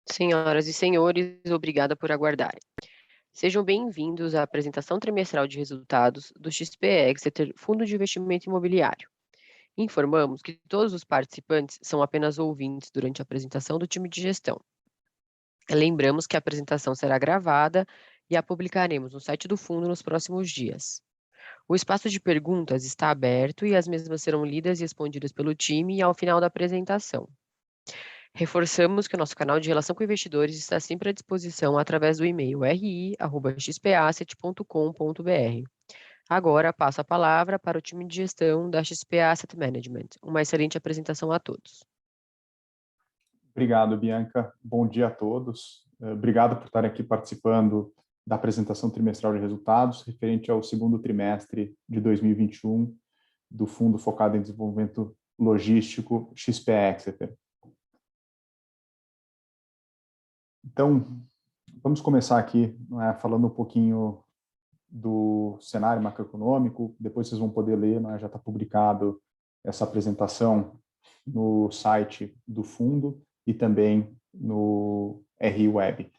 Senhoras e senhores, obrigada por aguardarem. Sejam bem-vindos à apresentação trimestral de resultados do XP Exeter Fundo de Investimento Imobiliário. Informamos que todos os participantes são apenas ouvintes durante a apresentação do time de gestão. Lembramos que a apresentação será gravada e a publicaremos no site do fundo nos próximos dias. O espaço de perguntas está aberto e as mesmas serão lidas e respondidas pelo time ao final da apresentação. Reforçamos que o nosso canal de relação com investidores está sempre à disposição através do e-mail ri@xpasset.com.br. Agora passo a palavra para o time de gestão da XP Asset Management. Uma excelente apresentação a todos. Obrigado, Bianca. Bom dia a todos. Obrigado por estarem aqui participando da apresentação trimestral de resultados referente ao segundo trimestre de 2021 do Fundo Focado em Desenvolvimento Logístico XP Exeter. Então, vamos começar aqui falando um pouquinho do cenário macroeconômico. Depois vocês vão poder ler, já está publicado essa apresentação no site do fundo e também no RI Web.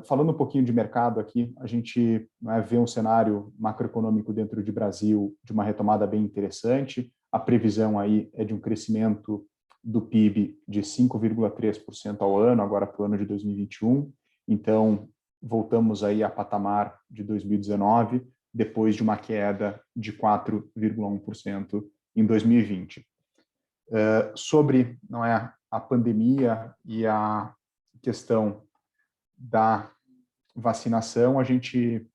Falando um pouquinho de mercado aqui, a gente vê um cenário macroeconômico dentro de Brasil de uma retomada bem interessante. A previsão aí é de um crescimento do PIB de 5,3% ao ano, agora para o ano de 2021. Então, voltamos aí a patamar de 2019, depois de uma queda de 4,1% em 2020. Sobre a pandemia e a questão da vacinação, a gente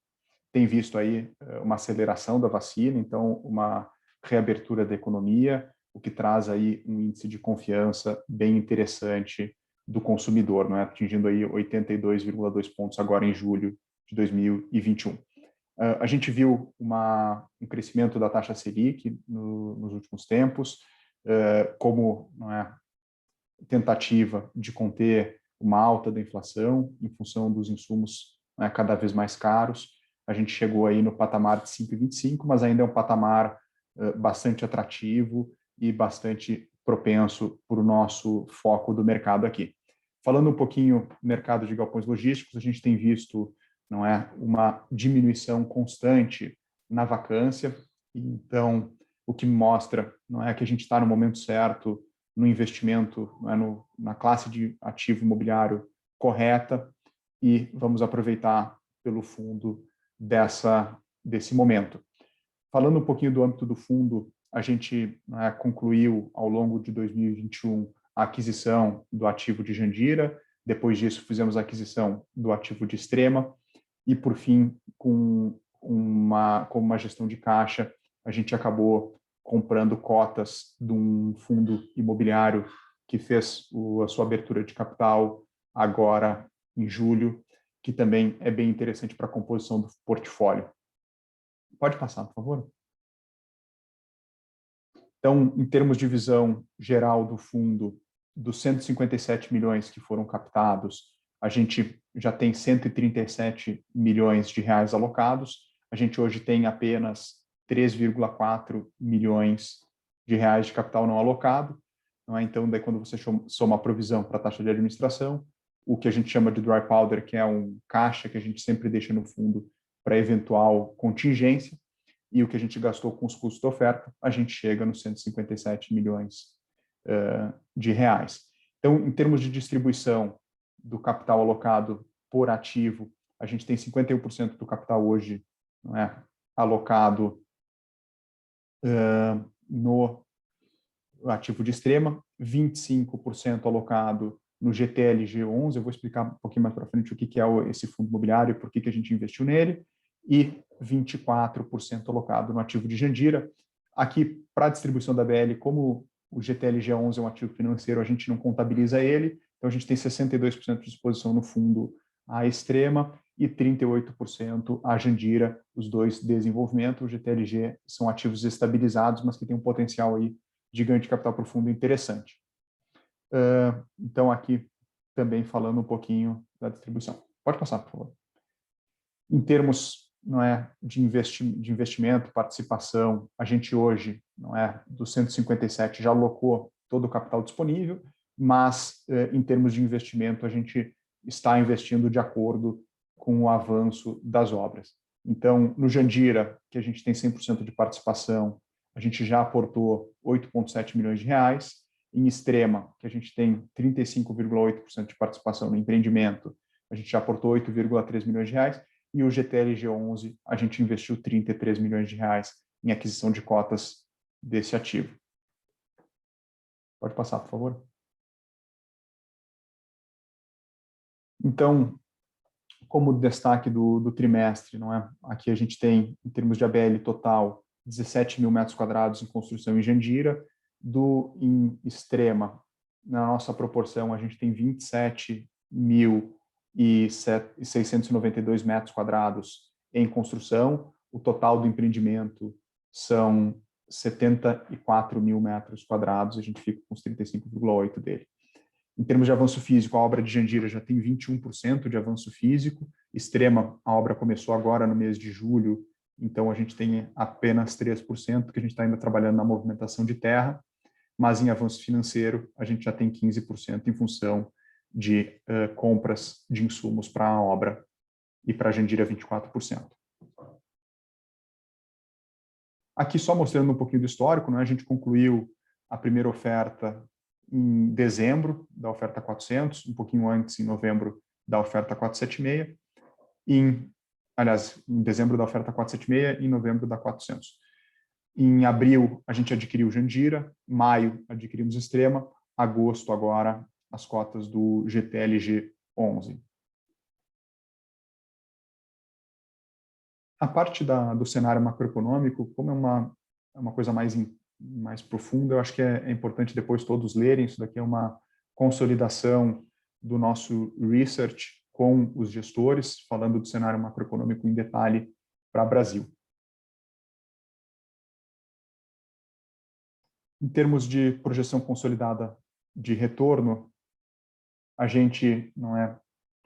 tem visto aí uma aceleração da vacina, então uma reabertura da economia, o que traz aí um índice de confiança bem interessante do consumidor, atingindo aí 82,2 pontos agora em julho de 2021. A gente viu um crescimento da taxa Selic nos últimos tempos, como tentativa de conter uma alta da inflação em função dos insumos cada vez mais caros. A gente chegou aí no patamar de 5,25, mas ainda é um patamar bastante atrativo e bastante propenso para o nosso foco do mercado aqui. Falando um pouquinho do mercado de galpões logísticos, a gente tem visto uma diminuição constante na vacância. Então, o que mostra que a gente está no momento certo, no investimento, na classe de ativo imobiliário correta, e vamos aproveitar pelo fundo desse momento. Falando um pouquinho do âmbito do fundo, a gente concluiu ao longo de 2021 a aquisição do ativo de Jandira, depois disso fizemos a aquisição do ativo de Extrema, e por fim, com uma gestão de caixa, a gente acabou comprando cotas de um fundo imobiliário que fez a sua abertura de capital agora em julho, que também é bem interessante para a composição do portfólio. Pode passar, por favor. Então, em termos de visão geral do fundo, dos 157 milhões que foram captados, a gente já tem 137 milhões de reais alocados. A gente hoje tem apenas 3,4 milhões de reais de capital não alocado. Então, daí quando você soma a provisão para a taxa de administração, o que a gente chama de dry powder, que é um caixa que a gente sempre deixa no fundo para eventual contingência, e o que a gente gastou com os custos de oferta, a gente chega nos 157 milhões de reais. Então, em termos de distribuição do capital alocado por ativo, a gente tem 51% do capital hoje alocado no ativo de Extrema, 25% alocado no GTLG11, eu vou explicar um pouquinho mais para frente o que é esse fundo imobiliário e por que a gente investiu nele, e 24% alocado no ativo de Jandira. Aqui, para a distribuição da BL, como o GTLG11 é um ativo financeiro, a gente não contabiliza ele, então a gente tem 62% de exposição no fundo à Extrema e 38% à Jandira, os dois desenvolvimento. O GTLG são ativos estabilizados, mas que tem um potencial aí de ganho de capital para o fundo interessante. Então, aqui também falando um pouquinho da distribuição. Pode passar, por favor. Em termos de investimento, participação, a gente hoje, dos 157, já alocou todo o capital disponível. mas em termos de investimento, a gente está investindo de acordo com o avanço das obras. Então, no Jandira, que a gente tem 100% de participação, a gente já aportou 8,7 milhões de reais. Em Extrema, que a gente tem 35,8% de participação no empreendimento, a gente já aportou 8,3 milhões de reais. E o GTLG 11, a gente investiu 33 milhões de reais em aquisição de cotas desse ativo. Pode passar, por favor. Então, como destaque do trimestre, não é? Aqui a gente tem, em termos de ABL total, 17 mil metros quadrados em construção em Jandira. Em Extrema, na nossa proporção, a gente tem 27.692 metros quadrados em construção. O total do empreendimento são 74 mil metros quadrados, a gente fica com os 35,8 dele. Em termos de avanço físico, a obra de Jandira já tem 21% de avanço físico. Extrema, a obra começou agora no mês de julho, então a gente tem apenas 3%, que a gente está ainda trabalhando na movimentação de terra, mas em avanço financeiro a gente já tem 15% em função de compras de insumos para a obra, e para a Jandira 24%. Aqui só mostrando um pouquinho do histórico, né? A gente concluiu a primeira oferta em dezembro, da oferta 400, um pouquinho antes, em novembro, da oferta 476, em dezembro da oferta 476 e em novembro da 400. Em abril, a gente adquiriu Jandira, maio, adquirimos Extrema, agosto, agora, as cotas do GTLG 11. A parte do cenário macroeconômico, como é uma coisa mais profunda, eu acho que é importante depois todos lerem. Isso daqui é uma consolidação do nosso research com os gestores, falando do cenário macroeconômico em detalhe para o Brasil. Em termos de projeção consolidada de retorno, a gente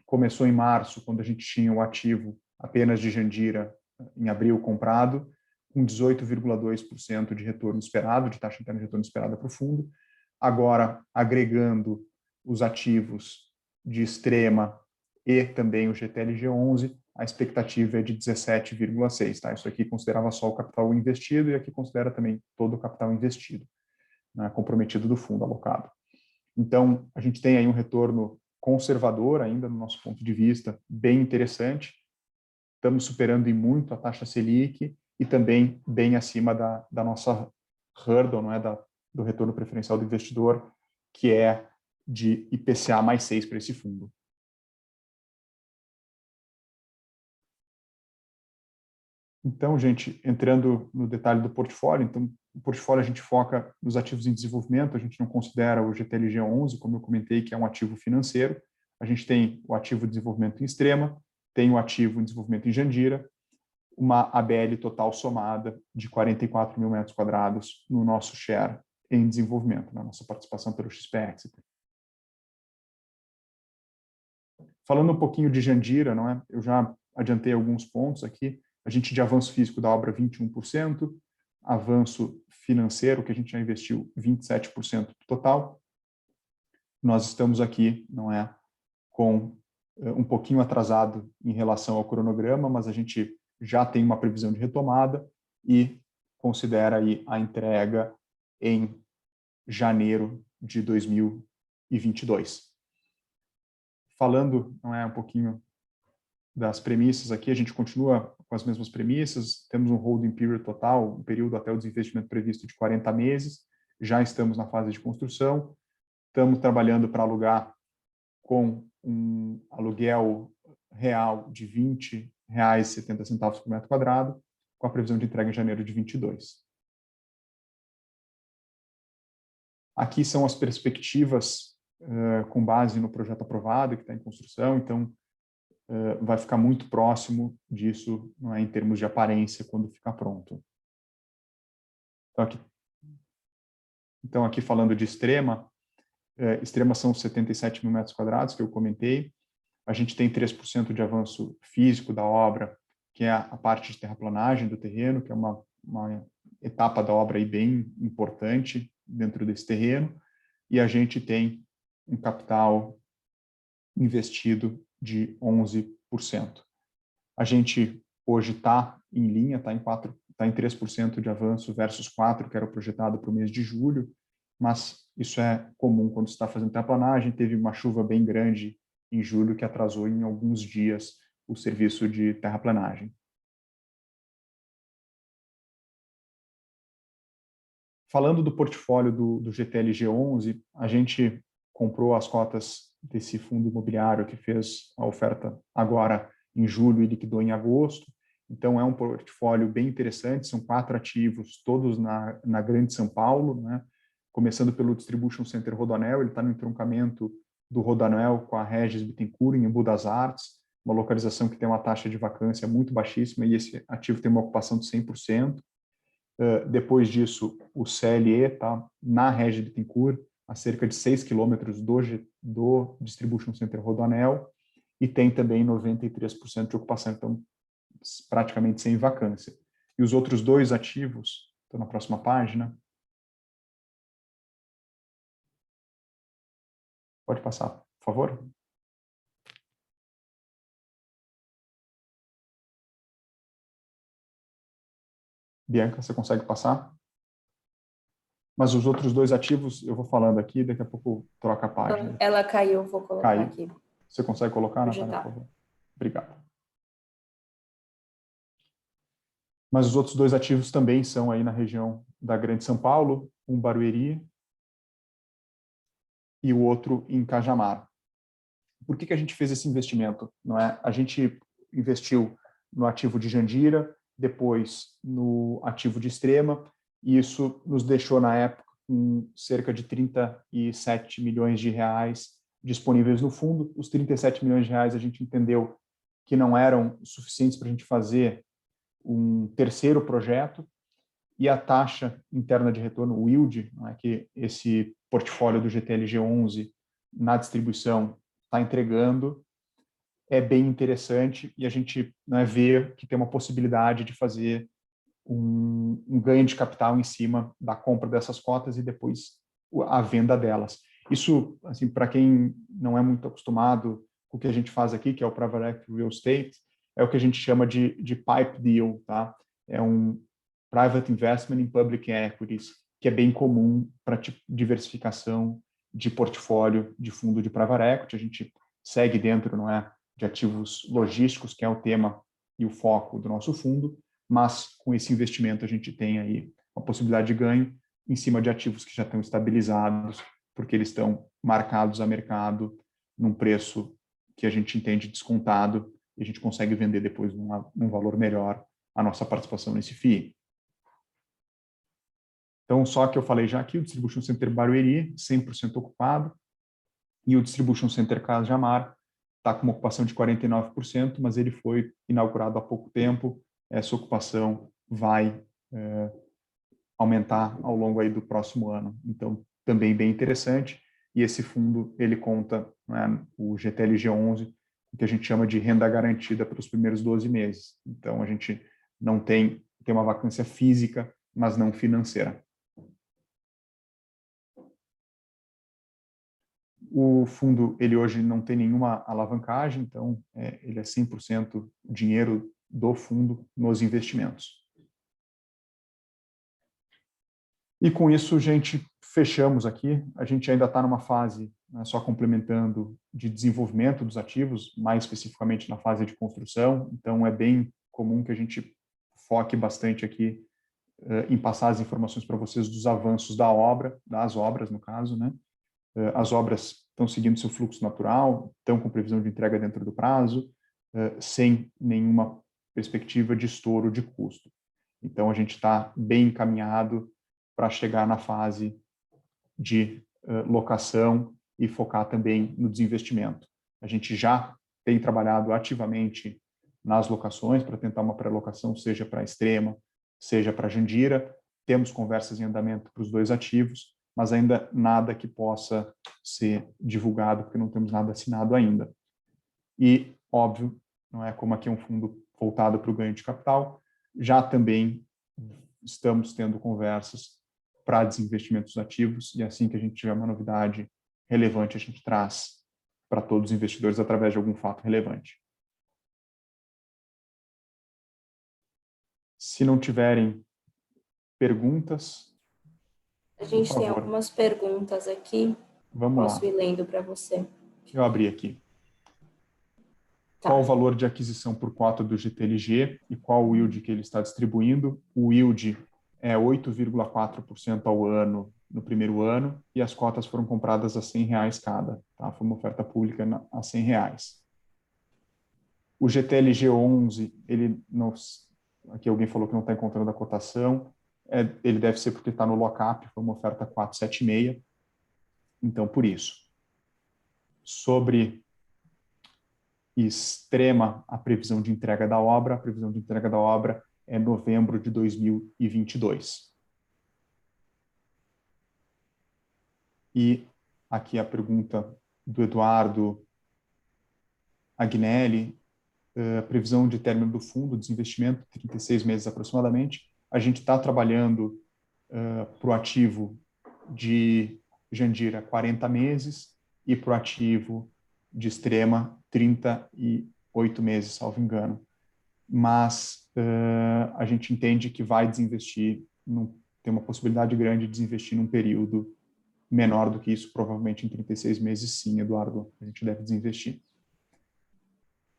começou em março, quando a gente tinha o ativo apenas de Jandira, em abril comprado, com 18,2% de retorno esperado, de taxa interna de retorno esperada para o fundo. Agora, agregando os ativos de Extrema e também o GTLG 11, a expectativa é de 17,6%. Tá? Isso aqui considerava só o capital investido e aqui considera também todo o capital investido, né, comprometido do fundo alocado. Então, a gente tem aí um retorno conservador ainda, no nosso ponto de vista, bem interessante. Estamos superando em muito a taxa Selic e também bem acima da nossa hurdle, não é, do retorno preferencial do investidor, que é de IPCA mais 6 para esse fundo. Então, gente, entrando no detalhe do portfólio, então, o portfólio a gente foca nos ativos em desenvolvimento, a gente não considera o GTLG 11, como eu comentei, que é um ativo financeiro. A gente tem o ativo de desenvolvimento em Extrema, tem o ativo em desenvolvimento em Jandira, uma ABL total somada de 44 mil metros quadrados no nosso share em desenvolvimento, na nossa participação pelo XP Exeter. Falando um pouquinho de Jandira, não é? Eu já adiantei alguns pontos aqui. A gente de avanço físico da obra 21%, avanço financeiro, que a gente já investiu 27% do total. Nós estamos aqui, não é, com um pouquinho atrasado em relação ao cronograma, mas a gente já tem uma previsão de retomada e considera aí a entrega em janeiro de 2022. Falando, não é, um pouquinho das premissas aqui, a gente continua com as mesmas premissas, temos um holding period total, um período até o desinvestimento previsto de 40 meses, já estamos na fase de construção, estamos trabalhando para alugar com um aluguel real de R$ 20,70 por metro quadrado, com a previsão de entrega em janeiro de 22. Aqui são as perspectivas com base no projeto aprovado, que está em construção, então vai ficar muito próximo disso, não é, em termos de aparência, quando ficar pronto. Então, aqui falando de Extrema, Extrema são 77 mil metros quadrados, que eu comentei. A gente tem 3% de avanço físico da obra, que é a parte de terraplanagem do terreno, que é uma etapa da obra aí bem importante dentro desse terreno. E a gente tem um capital investido de 11%. A gente hoje está em linha, está em 3% de avanço versus 4%, que era o projetado para o mês de julho, mas isso é comum quando você está fazendo terraplanagem. Teve uma chuva bem grande em julho que atrasou em alguns dias o serviço de terraplanagem. Falando do portfólio do GTLG11, a gente comprou as cotas desse fundo imobiliário que fez a oferta agora em julho e liquidou em agosto. Então, é um portfólio bem interessante, são 4 ativos, todos na Grande São Paulo, né? Começando pelo Distribution Center Rodoanel, ele está no entroncamento do Rodoanel com a Regis Bittencourt, em Embu das Artes, uma localização que tem uma taxa de vacância muito baixíssima, e esse ativo tem uma ocupação de 100%. Depois disso, o CLE está na Regis Bittencourt, a cerca de 6 quilômetros do Distribution Center Rodoanel, e tem também 93% de ocupação, então praticamente sem vacância. E os outros 2 ativos, estão na próxima página. Pode passar, por favor. Bianca, você consegue passar? Mas os outros 2 ativos, eu vou falando aqui, daqui a pouco troca a página. Ela caiu, vou colocar aqui. Você consegue colocar, Natália, Projetar. por favor? Obrigado. Mas os outros 2 ativos também são aí na região da Grande São Paulo, um Barueri e o outro em Cajamar. Por que a gente fez esse investimento? Não é? A gente investiu no ativo de Jandira, depois no ativo de Extrema, e isso nos deixou, na época, com cerca de 37 milhões de reais disponíveis no fundo. Os 37 milhões de reais a gente entendeu que não eram suficientes para a gente fazer um terceiro projeto, e a taxa interna de retorno, o yield, não é, que esse portfólio do GTLG11 na distribuição está entregando, é bem interessante, e a gente, né, vê que tem uma possibilidade de fazer um ganho de capital em cima da compra dessas cotas e depois a venda delas. Isso, assim, para quem não é muito acostumado com o que a gente faz aqui, que é o Private Equity Real Estate, é o que a gente chama de pipe deal, tá? É um private investment in public equities, que é bem comum para diversificação de portfólio de fundo de private equity. A gente segue dentro, não é, de ativos logísticos, que é o tema e o foco do nosso fundo, mas com esse investimento a gente tem aí uma possibilidade de ganho em cima de ativos que já estão estabilizados, porque eles estão marcados a mercado num preço que a gente entende descontado, e a gente consegue vender depois num valor melhor a nossa participação nesse FII. Então, só que eu falei já aqui, o Distribution Center Barueri, 100% ocupado, e o Distribution Center Cajamar está com uma ocupação de 49%, mas ele foi inaugurado há pouco tempo. Essa ocupação vai aumentar ao longo aí do próximo ano. Então, também bem interessante. E esse fundo, ele conta, né, o GTLG11, que a gente chama de renda garantida pelos primeiros 12 meses. Então, a gente não tem uma vacância física, mas não financeira. O fundo, ele hoje não tem nenhuma alavancagem, então ele é 100% dinheiro do fundo nos investimentos. E com isso, gente, fechamos aqui. A gente ainda está numa fase, né, só complementando, de desenvolvimento dos ativos, mais especificamente na fase de construção. Então, é bem comum que a gente foque bastante aqui em passar as informações para vocês dos avanços da obra, das obras, no caso, né? As obras estão seguindo seu fluxo natural, estão com previsão de entrega dentro do prazo, sem nenhuma perspectiva de estouro de custo. Então, a gente está bem encaminhado para chegar na fase de locação e focar também no desinvestimento. A gente já tem trabalhado ativamente nas locações para tentar uma pré-locação, seja para Extrema, seja para Jandira. Temos conversas em andamento para os 2 ativos, mas ainda nada que possa ser divulgado, porque não temos nada assinado ainda. E, óbvio, não é como aqui é um fundo voltado para o ganho de capital, já também estamos tendo conversas para desinvestimento dos ativos, e assim que a gente tiver uma novidade, relevante a gente traz para todos os investidores através de algum fato relevante. Se não tiverem perguntas, A gente por tem favor. algumas perguntas aqui. Vamos Posso lá. ir lendo para você. Eu abri aqui. Tá. Qual o valor de aquisição por cota do GTLG e qual o yield que ele está distribuindo? O yield é 8,4% ao ano no primeiro ano e as cotas foram compradas a R$100 cada. Tá? Foi uma oferta pública a R$100. O GTLG 11, ele não, aqui alguém falou que não está encontrando a cotação, ele deve ser porque está no lock-up, foi uma oferta 476, então por isso. Sobre Extrema, a previsão de entrega da obra, a previsão de entrega da obra é novembro de 2022. E aqui a pergunta do Eduardo Agnelli, previsão de término do fundo, desinvestimento, 36 meses aproximadamente. A gente está trabalhando para o ativo de Jandira 40 meses e para o ativo de Extrema 38 meses, salvo engano. Mas a gente entende que vai desinvestir, tem uma possibilidade grande de desinvestir num período menor do que isso, provavelmente em 36 meses, sim, Eduardo, a gente deve desinvestir.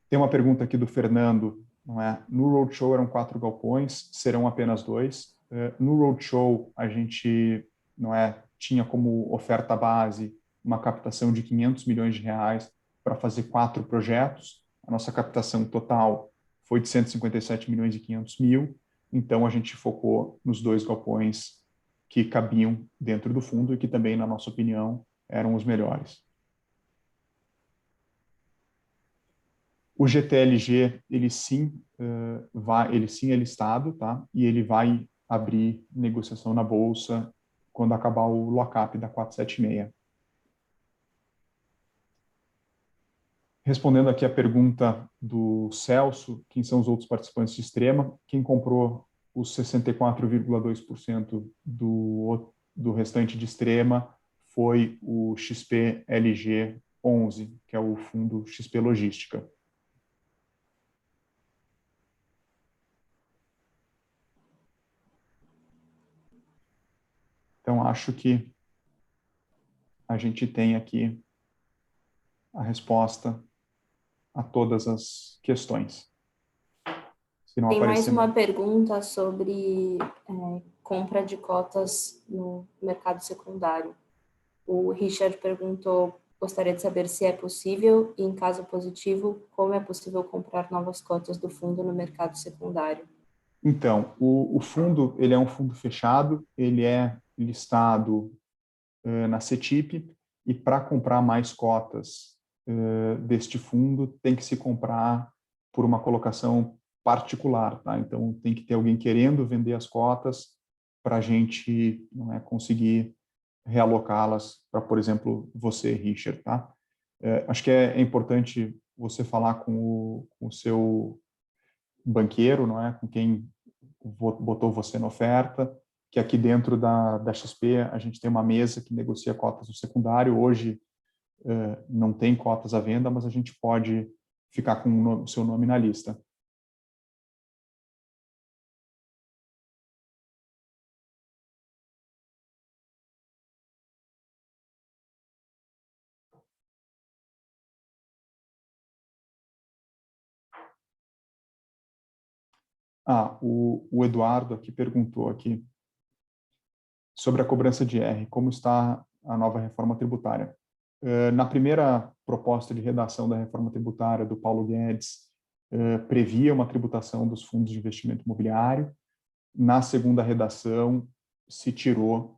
Tem uma pergunta aqui do Fernando, não é? No Roadshow eram 4 galpões, serão apenas 2. No Roadshow a gente, não é, tinha como oferta base uma captação de R$500 milhões para fazer 4 projetos. A nossa captação total foi de 157 milhões e 500 mil, então a gente focou nos 2 galpões que cabiam dentro do fundo e que também, na nossa opinião, eram os melhores. O GTLG, ele sim é listado, tá? E ele vai abrir negociação na bolsa quando acabar o lock-up da 476. Respondendo aqui a pergunta do Celso, quem são os outros participantes de Extrema? Quem comprou os 64,2% do restante de Extrema foi o XP-LG 11, que é o fundo XP Logística. Então, acho que a gente tem aqui a resposta a todas as questões. Se não Tem mais aparecer... uma pergunta sobre compra de cotas no mercado secundário. O Richard perguntou, gostaria de saber se é possível e, em caso positivo, como é possível comprar novas cotas do fundo no mercado secundário? Então, o fundo, ele é um fundo fechado, ele é listado na CETIP, e para comprar mais cotas deste fundo, tem que se comprar por uma colocação particular, tá? Então, tem que ter alguém querendo vender as cotas para a gente, não é, conseguir realocá-las para, por exemplo, você, Richard, tá? Acho que é importante você falar com o seu banqueiro, não é? Com quem botou você na oferta, que aqui dentro da XP a gente tem uma mesa que negocia cotas no secundário. Hoje não tem cotas à venda, mas a gente pode ficar com o seu nome na lista. O Eduardo aqui perguntou aqui sobre a cobrança de R, como está a nova reforma tributária. Na primeira proposta de redação da reforma tributária do Paulo Guedes, previa uma tributação dos fundos de investimento imobiliário. Na segunda redação, se tirou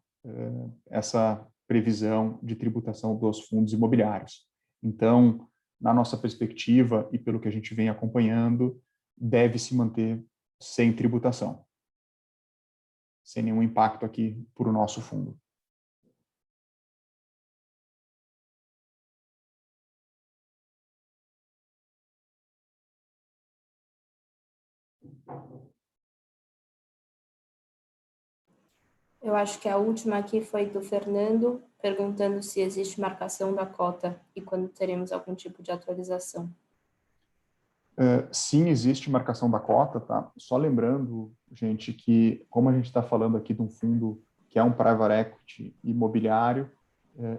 essa previsão de tributação dos fundos imobiliários. Então, na nossa perspectiva e pelo que a gente vem acompanhando, deve se manter sem tributação, sem nenhum impacto aqui para o nosso fundo. Eu acho que a última aqui foi do Fernando, perguntando se existe marcação da cota e quando teremos algum tipo de atualização. Sim, existe marcação da cota, tá? Só lembrando, gente, que como a gente está falando aqui de um fundo que é um private equity imobiliário,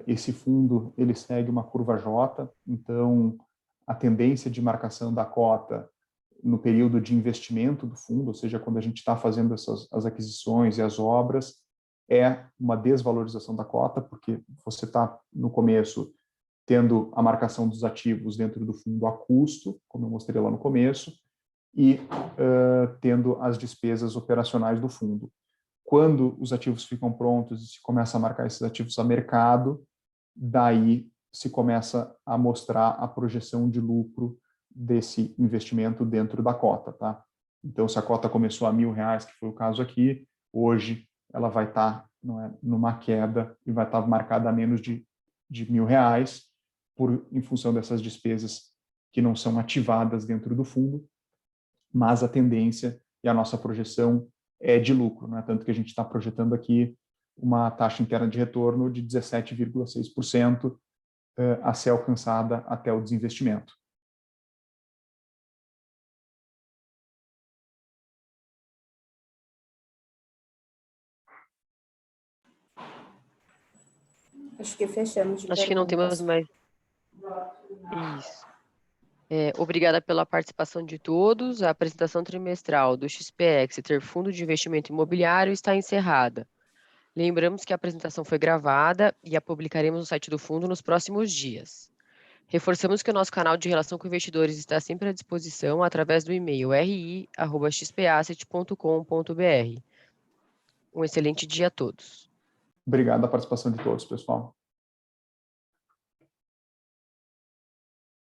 esse fundo ele segue uma curva J, então a tendência de marcação da cota no período de investimento do fundo, ou seja, quando a gente está fazendo as aquisições e as obras, é uma desvalorização da cota, porque você está no começo tendo a marcação dos ativos dentro do fundo a custo, como eu mostrei lá no começo, e tendo as despesas operacionais do fundo. Quando os ativos ficam prontos e se começa a marcar esses ativos a mercado, daí se começa a mostrar a projeção de lucro desse investimento dentro da cota, tá? Então, se a cota começou a R$1.000, que foi o caso aqui, hoje ela vai estar numa queda e vai estar marcada a menos de R$1.000, em função dessas despesas que não são ativadas dentro do fundo, mas a tendência e a nossa projeção é de lucro, né? Tanto que a gente está projetando aqui uma taxa interna de retorno de 17,6% a ser alcançada até o desinvestimento. Acho que fechamos de Acho que não temos mais. Isso. Obrigada pela participação de todos. A apresentação trimestral do XP Exeter Fundo de Investimento Imobiliário está encerrada. Lembramos que a apresentação foi gravada e a publicaremos no site do fundo nos próximos dias. Reforçamos que o nosso canal de relação com investidores está sempre à disposição através do e-mail ri@xpasset.com.br. Um excelente dia a todos. Obrigado a participação de todos, pessoal.